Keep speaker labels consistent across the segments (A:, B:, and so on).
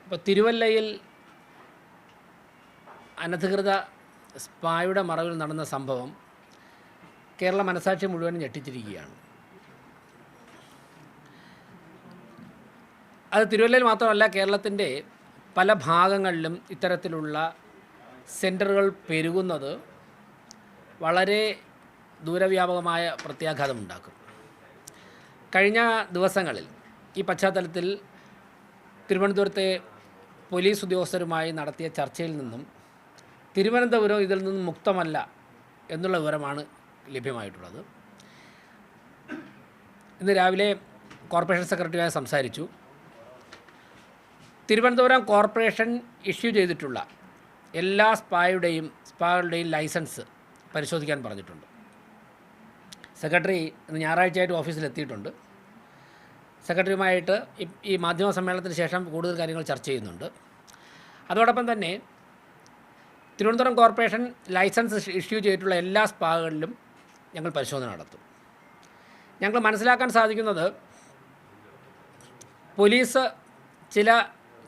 A: ഇപ്പോൾ തിരുവല്ലയിൽ അനധികൃത സ്പായുടെ മറവിൽ നടന്ന സംഭവം കേരള മനസാക്ഷി മുഴുവനും ഞെട്ടിച്ചിരിക്കുകയാണ്. അത് തിരുവല്ലയിൽ മാത്രമല്ല, കേരളത്തിൻ്റെ പല ഭാഗങ്ങളിലും ഇത്തരത്തിലുള്ള സെൻറ്ററുകൾ പെരുകുന്നത് വളരെ ദൂരവ്യാപകമായ പ്രത്യാഘാതമുണ്ടാക്കും. കഴിഞ്ഞ ദിവസങ്ങളിൽ ഈ പശ്ചാത്തലത്തിൽ തിരുവനന്തപുരത്തെ പോലീസ് ഉദ്യോഗസ്ഥരുമായി നടത്തിയ ചർച്ചയിൽ നിന്നും തിരുവനന്തപുരം ഇതിൽ നിന്നും മുക്തമല്ല എന്നുള്ള വിവരമാണ് ലഭ്യമായിട്ടുള്ളത്. ഇന്ന് രാവിലെ കോർപ്പറേഷൻ സെക്രട്ടറിയുമായി സംസാരിച്ചു. തിരുവനന്തപുരം കോർപ്പറേഷൻ ഇഷ്യൂ ചെയ്തിട്ടുള്ള എല്ലാ സ്പാകളുടെയും ലൈസൻസ് പരിശോധിക്കാൻ പറഞ്ഞിട്ടുണ്ട്. സെക്രട്ടറി ഇന്ന് ഞായറാഴ്ചയായിട്ട് ഓഫീസിലെത്തിയിട്ടുണ്ട്. സെക്രട്ടറിയുമായിട്ട് ഈ മാധ്യമ സമ്മേളനത്തിന് ശേഷം കൂടുതൽ കാര്യങ്ങൾ ചർച്ച ചെയ്യുന്നുണ്ട്. അതോടൊപ്പം തന്നെ തിരുവനന്തപുരം കോർപ്പറേഷൻ ലൈസൻസ് ഇഷ്യൂ ചെയ്തിട്ടുള്ള എല്ലാ സ്പാകളിലും ഞങ്ങൾ പരിശോധന നടത്തും. ഞങ്ങൾ മനസ്സിലാക്കാൻ സാധിക്കുന്നത്, പോലീസ് ചില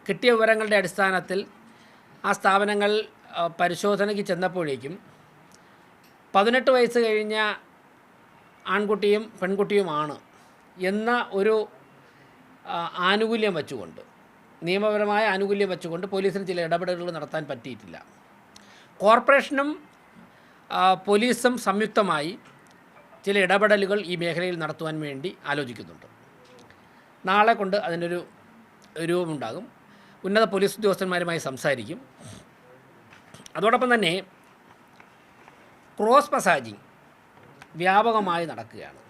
A: കിട്ടിയ വിവരങ്ങളുടെ അടിസ്ഥാനത്തിൽ ആ സ്ഥാപനങ്ങൾ പരിശോധനയ്ക്ക് ചെന്നപ്പോഴേക്കും 18 വയസ്സ് കഴിഞ്ഞ ആൺകുട്ടിയും പെൺകുട്ടിയുമാണ് എന്ന ഒരു ആനുകൂല്യം വച്ചുകൊണ്ട്, നിയമപരമായ ആനുകൂല്യം വച്ചുകൊണ്ട് പോലീസിന് ചില ഇടപെടലുകൾ നടത്താൻ പറ്റിയിട്ടില്ല. കോർപ്പറേഷനും പോലീസും സംയുക്തമായി ചില ഇടപെടലുകൾ ഈ മേഖലയിൽ നടത്തുവാൻ വേണ്ടി ആലോചിക്കുന്നുണ്ട്. നാളെ കൊണ്ട് അതിനൊരു രൂപമുണ്ടാകും. ഉന്നത പോലീസ് ഉദ്യോഗസ്ഥന്മാരുമായി സംസാരിക്കും. അതോടൊപ്പം തന്നെ ക്രോസ് മസാജിങ് വ്യാപകമായി നടക്കുകയാണ്.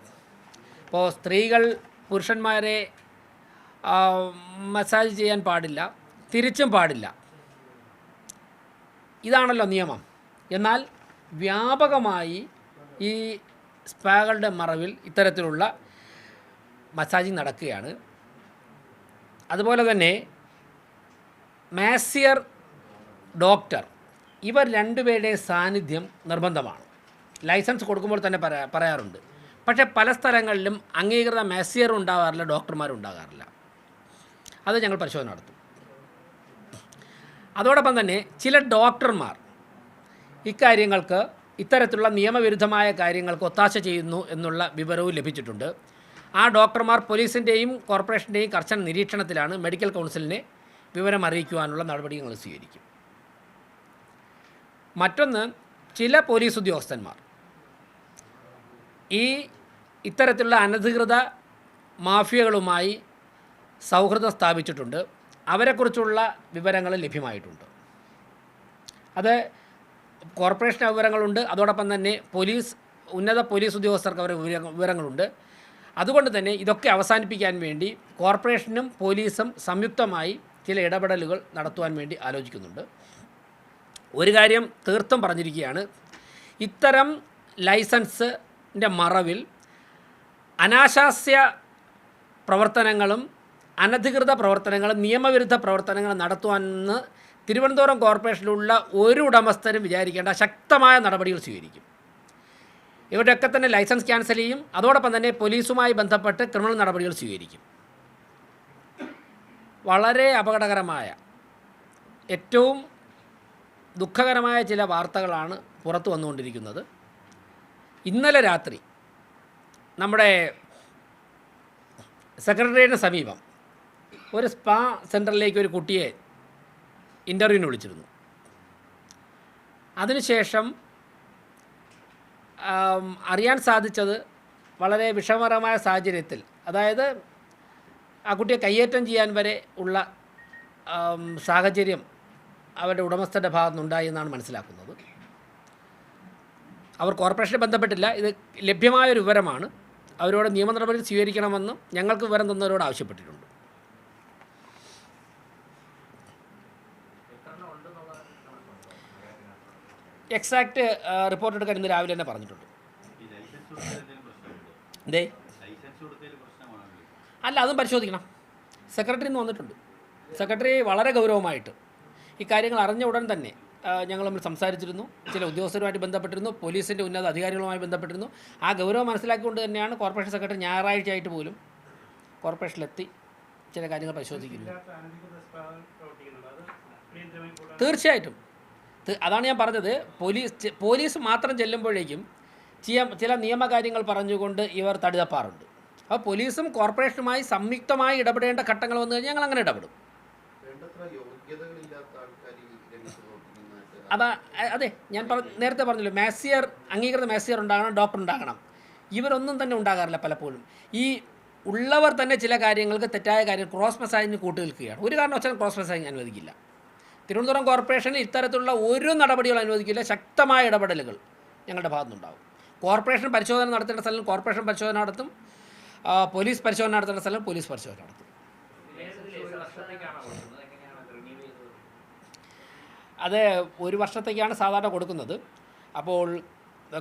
A: ഇപ്പോൾ സ്ത്രീകൾ പുരുഷന്മാരെ മസാജ് ചെയ്യാൻ പാടില്ല, തിരിച്ചും പാടില്ല. ഇതാണല്ലോ നിയമം. എന്നാൽ വ്യാപകമായി ഈ സ്പാകളുടെ മറവിൽ ഇത്തരത്തിലുള്ള മസാജിങ് നടക്കുകയാണ്. അതുപോലെ തന്നെ മാസിയർ, ഡോക്ടർ, ഇവർ രണ്ടുപേരുടെയും സാന്നിധ്യം നിർബന്ധമാണ്. ലൈസൻസ് കൊടുക്കുമ്പോൾ തന്നെ പറയാറുണ്ട്. പക്ഷേ പല സ്ഥലങ്ങളിലും അംഗീകൃത മാസിയർ ഉണ്ടാകാറില്ല, ഡോക്ടർമാരുണ്ടാകാറില്ല. അത് ഞങ്ങൾ പരിശോധന നടത്തും. അതോടൊപ്പം തന്നെ ചില ഡോക്ടർമാർ ഇക്കാര്യങ്ങൾക്ക്, ഇത്തരത്തിലുള്ള നിയമവിരുദ്ധമായ കാര്യങ്ങൾക്ക് ഒത്താശ ചെയ്യുന്നു എന്നുള്ള വിവരവും ലഭിച്ചിട്ടുണ്ട്. ആ ഡോക്ടർമാർ പോലീസിൻ്റെയും കോർപ്പറേഷൻ്റെയും കർശന നിരീക്ഷണത്തിലാണ്. മെഡിക്കൽ കൗൺസിലിനെ വിവരം അറിയിക്കുവാനുള്ള നടപടികൾ സ്വീകരിക്കും. മറ്റൊന്ന്, ചില പോലീസ് ഉദ്യോഗസ്ഥന്മാർ ഇത്തരത്തിലുള്ള അനധികൃത മാഫിയകളുമായി സൗഹൃദം സ്ഥാപിച്ചിട്ടുണ്ട്. അവരെക്കുറിച്ചുള്ള വിവരങ്ങൾ ലഭ്യമായിട്ടുണ്ട്. അത് കോർപ്പറേഷൻ വിവരങ്ങളുണ്ട്. അതോടൊപ്പം തന്നെ ഉന്നത പോലീസ് ഉദ്യോഗസ്ഥർക്ക് അവരുടെ വിവരങ്ങളുണ്ട്. അതുകൊണ്ട് തന്നെ ഇതൊക്കെ അവസാനിപ്പിക്കാൻ വേണ്ടി കോർപ്പറേഷനും പോലീസും സംയുക്തമായി ചില ഇടപെടലുകൾ നടത്തുവാൻ വേണ്ടി ആലോചിക്കുന്നുണ്ട്. ഒരു കാര്യം തീർത്തും പറഞ്ഞിരിക്കുകയാണ്, ഇത്തരം ലൈസൻസിൻ്റെ മറവിൽ അനാശാസ്യ പ്രവർത്തനങ്ങളും അനധികൃത പ്രവർത്തനങ്ങളും നിയമവിരുദ്ധ പ്രവർത്തനങ്ങളും നടത്തുവാനെന്ന് തിരുവനന്തപുരം കോർപ്പറേഷനിലുള്ള ഒരു ഉടമസ്ഥരും വിചാരിക്കേണ്ട ശക്തമായ നടപടികൾ സ്വീകരിക്കും. ഇവരുടെയൊക്കെ തന്നെ ലൈസൻസ് ക്യാൻസൽ ചെയ്യും. അതോടൊപ്പം തന്നെ പോലീസുമായി ബന്ധപ്പെട്ട് ക്രിമിനൽ നടപടികൾ സ്വീകരിക്കും. വളരെ അപകടകരമായ, ഏറ്റവും ദുഃഖകരമായ ചില വാർത്തകളാണ് പുറത്തു വന്നുകൊണ്ടിരിക്കുന്നത്. ഇന്നലെ രാത്രി നമ്മുടെ സെക്രട്ടേറിയറ്റിന് സമീപം ഒരു സ്പാ സെൻറ്ററിലേക്ക് ഒരു കുട്ടിയെ ഇൻ്റർവ്യൂവിന് വിളിച്ചിരുന്നു. അതിനുശേഷം അറിയാൻ സാധിച്ചത്, വളരെ വിഷമകരമായ സാഹചര്യത്തിൽ, അതായത് ആ കുട്ടിയെ കയ്യേറ്റം ചെയ്യാൻ വരെ ഉള്ള സാഹചര്യം അവരുടെ ഉടമസ്ഥരുടെ ഭാഗത്തുനിന്നുണ്ടായി എന്നാണ് മനസ്സിലാക്കുന്നത്. അവർ കോർപ്പറേഷനെ ബന്ധപ്പെട്ടില്ല. ഇത് ലഭ്യമായൊരു വിവരമാണ്. അവരോട് നിയമ നടപടി സ്വീകരിക്കണമെന്നും ഞങ്ങൾക്ക് വിവരം തന്നവരോട് ആവശ്യപ്പെട്ടിട്ടുണ്ട്. എക്സാക്റ്റ് റിപ്പോർട്ട് എടുക്കാൻ ഇന്ന് രാവിലെ തന്നെ പറഞ്ഞിട്ടുണ്ട്. എന്തേ? അല്ല, അതും പരിശോധിക്കണം. സെക്രട്ടറി ഇന്ന് വന്നിട്ടുണ്ട്. സെക്രട്ടറി വളരെ ഗൗരവമായിട്ട് ഈ കാര്യങ്ങൾ അറിഞ്ഞ ഉടൻ തന്നെ ഞങ്ങൾ തമ്മിൽ സംസാരിച്ചിരുന്നു. ചില ഉദ്യോഗസ്ഥരുമായിട്ട് ബന്ധപ്പെട്ടിരുന്നു, പോലീസിൻ്റെ ഉന്നത അധികാരികളുമായി ബന്ധപ്പെട്ടിരുന്നു. ആ ഗൗരവം മനസ്സിലാക്കിക്കൊണ്ട് തന്നെയാണ് കോർപ്പറേഷൻ സെക്രട്ടറി ഞായറാഴ്ചയായിട്ട് പോലും കോർപ്പറേഷനിലെത്തി ചില കാര്യങ്ങൾ പരിശോധിക്കുന്നു. തീർച്ചയായിട്ടും അതാണ് ഞാൻ പറഞ്ഞത്. പോലീസ് മാത്രം ചെല്ലുമ്പോഴേക്കും ചില നിയമകാര്യങ്ങൾ പറഞ്ഞുകൊണ്ട് ഇവർ തടിതപ്പാറുണ്ട്. അപ്പോൾ പോലീസും കോർപ്പറേഷനുമായി സംയുക്തമായി ഇടപെടേണ്ട ഘട്ടങ്ങൾ വന്നു കഴിഞ്ഞാൽ ഞങ്ങൾ അങ്ങനെ ഇടപെടും. അതെ, ഞാൻ നേരത്തെ പറഞ്ഞല്ലോ, അംഗീകൃത മാസിയർ ഉണ്ടാകണം, ഡോക്ടർ ഉണ്ടാകണം. ഇവരൊന്നും തന്നെ ഉണ്ടാകാറില്ല പലപ്പോഴും. ഈ ഉള്ളവർ തന്നെ ചില കാര്യങ്ങൾക്ക് തെറ്റായ കാര്യം ക്രോസ് മെസ്സാജിന് കൂട്ടുനിൽക്കുകയാണ്. ഒരു കാരണവശാലും ക്രോസ് മെസ്സാജിങ് അനുവദിക്കില്ല. തിരുവനന്തപുരം കോർപ്പറേഷനിൽ ഇത്തരത്തിലുള്ള ഒരു നടപടികളും അനുവദിക്കില്ല. ശക്തമായ ഇടപെടലുകൾ ഞങ്ങളുടെ ഭാഗത്തുനിന്നുണ്ടാകും. കോർപ്പറേഷൻ പരിശോധന നടത്തേണ്ട സ്ഥലം കോർപ്പറേഷൻ പരിശോധന നടത്തും, പോലീസ് പരിശോധന നടത്തേണ്ട സ്ഥലം പോലീസ് പരിശോധന നടത്തും. അത് 1 വർഷത്തേക്കാണ് സാധാരണ കൊടുക്കുന്നത്. അപ്പോൾ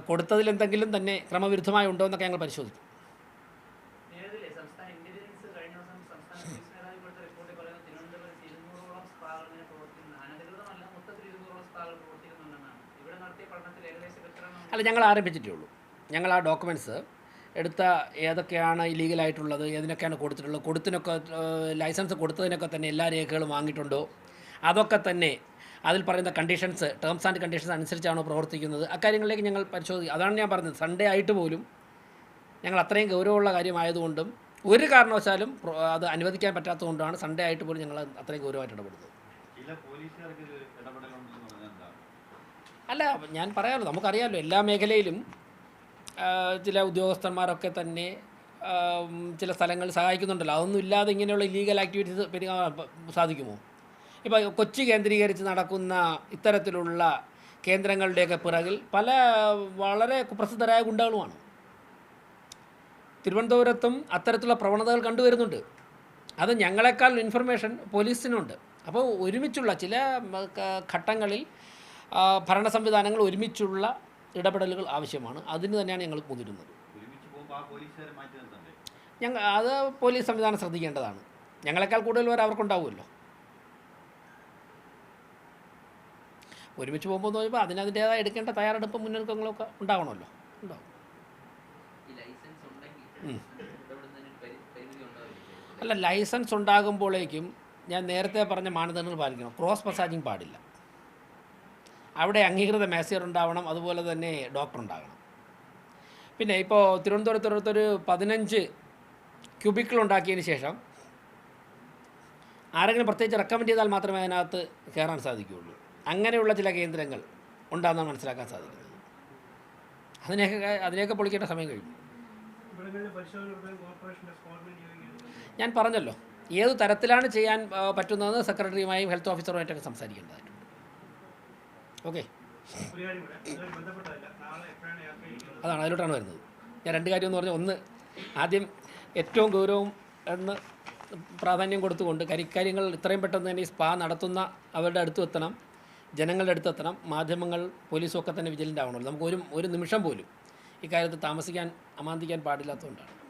A: കൊടുത്തതിൽ എന്തെങ്കിലും തന്നെ ക്രമവിരുദ്ധമായി ഉണ്ടോ എന്നൊക്കെ ഞങ്ങൾ പരിശോധിക്കും. അല്ല, ഞങ്ങൾ ആരംഭിച്ചിട്ടേ ഉള്ളൂ. ഞങ്ങൾ ആ ഡോക്യുമെൻറ്റ്സ് എടുത്ത ഏതൊക്കെയാണ് ഇല്ലീഗലായിട്ടുള്ളത്, ഏതിനൊക്കെയാണ് കൊടുത്തിട്ടുള്ളത്, ലൈസൻസ് കൊടുത്തതിനൊക്കെ തന്നെ എല്ലാ രേഖകളും വാങ്ങിയിട്ടുണ്ടോ, അതൊക്കെ തന്നെ അതിൽ പറയുന്ന കണ്ടീഷൻസ്, ടേംസ് ആൻഡ് കണ്ടീഷൻസ് അനുസരിച്ചാണോ പ്രവർത്തിക്കുന്നത്, അക്കാര്യങ്ങളിലേക്ക് ഞങ്ങൾ പരിശോധിക്കും. അതാണ് ഞാൻ പറഞ്ഞത്, സൺഡേ ആയിട്ട് പോലും ഞങ്ങൾ അത്രയും ഗൗരവമുള്ള കാര്യമായതുകൊണ്ടും ഒരു കാരണവശാലും അത് അനുവദിക്കാൻ പറ്റാത്തതുകൊണ്ടാണ് സൺഡേ ആയിട്ട് പോലും ഞങ്ങൾ അത്രയും ഗൗരവമായിട്ട് ഇടപെടുന്നത്. അല്ല, ഞാൻ പറയാമല്ലോ, നമുക്കറിയാമല്ലോ, എല്ലാ മേഖലയിലും ചില ഉദ്യോഗസ്ഥന്മാരൊക്കെ തന്നെ ചില സ്ഥലങ്ങളിൽ സഹായിക്കുന്നുണ്ടല്ലോ. അതൊന്നും ഇല്ലാതെ ഇങ്ങനെയുള്ള ഇല്ലീഗൽ ആക്ടിവിറ്റീസ് സാധിക്കുമോ? ഇപ്പോൾ കൊച്ചി കേന്ദ്രീകരിച്ച് നടക്കുന്ന ഇത്തരത്തിലുള്ള കേന്ദ്രങ്ങളുടെയൊക്കെ പിറകിൽ പല വളരെ കുപ്രസിദ്ധരായ ഗുണ്ടകളുമാണ്. തിരുവനന്തപുരത്തും അത്തരത്തിലുള്ള പ്രവണതകൾ കണ്ടുവരുന്നുണ്ട്. അത് ഞങ്ങളെക്കാൾ ഇൻഫർമേഷൻ പോലീസിനുണ്ട്. അപ്പോൾ ഒരുമിച്ചുള്ള ചില ഘട്ടങ്ങളിൽ ഭരണ സംവിധാനങ്ങൾ ഒരുമിച്ചുള്ള ഇടപെടലുകൾ ആവശ്യമാണ്. അതിന് തന്നെയാണ് ഞങ്ങൾ മുതിരുന്നത്. അത് പോലീസ് സംവിധാനം ശ്രദ്ധിക്കേണ്ടതാണ്. ഞങ്ങളെക്കാൾ കൂടുതൽ പേർ അവർക്കുണ്ടാവുമല്ലോ. ഒരുമിച്ച് പോകുമ്പോൾ നോക്കുമ്പോൾ അതിനതിൻ്റേതായ എടുക്കേണ്ട തയ്യാറെടുപ്പ് മുന്നൊരുക്കങ്ങളൊക്കെ ഉണ്ടാവണമല്ലോ. ഉണ്ടാവും. അല്ല, ലൈസൻസ് ഉണ്ടാകുമ്പോഴേക്കും ഞാൻ നേരത്തെ പറഞ്ഞ മാനദണ്ഡങ്ങൾ പാലിക്കണം. ക്രോസ് മസാജിങ് പാടില്ല. അവിടെ അംഗീകൃത മാസിയർ ഉണ്ടാവണം, അതുപോലെ തന്നെ ഡോക്ടർ ഉണ്ടാകണം. പിന്നെ ഇപ്പോൾ തിരുവനന്തപുരത്തൊരു 15 ക്യൂബിക്കിൾ ഉണ്ടാക്കിയതിന് ശേഷം ആരെങ്കിലും പ്രത്യേകിച്ച് റെക്കമെൻഡ് ചെയ്താൽ മാത്രമേ അതിനകത്ത് കയറാൻ സാധിക്കുകയുള്ളൂ. അങ്ങനെയുള്ള ചില കേന്ദ്രങ്ങൾ ഉണ്ടാകുന്നതാണ് മനസ്സിലാക്കാൻ സാധിക്കുന്നത്. അതിനെയൊക്കെ പൊളിക്കേണ്ട സമയം കഴിഞ്ഞു. ഞാൻ പറഞ്ഞല്ലോ, ഏത് തരത്തിലാണ് ചെയ്യാൻ പറ്റുന്നത് സെക്രട്ടറിയുമായും ഹെൽത്ത് ഓഫീസറുമായിട്ടൊക്കെ സംസാരിക്കേണ്ടതായിട്ടുണ്ട്. ഓക്കെ, അതാണ് അതിലോട്ടാണ് വരുന്നത്. ഞാൻ 2 കാര്യം എന്ന് പറഞ്ഞാൽ, ഒന്ന്, ആദ്യം ഏറ്റവും ഗൗരവം എന്ന് പ്രാധാന്യം കൊടുത്തുകൊണ്ട് ഇക്കാര്യങ്ങൾ ഇത്രയും പെട്ടെന്ന് തന്നെ ഈ സ്പാ നടത്തുന്ന അവരുടെ അടുത്ത് എത്തണം, ജനങ്ങളുടെ അടുത്ത് എത്തണം. മാധ്യമങ്ങൾ, പോലീസും ഒക്കെ തന്നെ വിജിലൻ്റ് ആവണമല്ലോ. നമുക്ക് ഒരു നിമിഷം പോലും ഇക്കാര്യത്തിൽ അമാന്തിക്കാൻ പാടില്ലാത്തതുകൊണ്ടാണ്.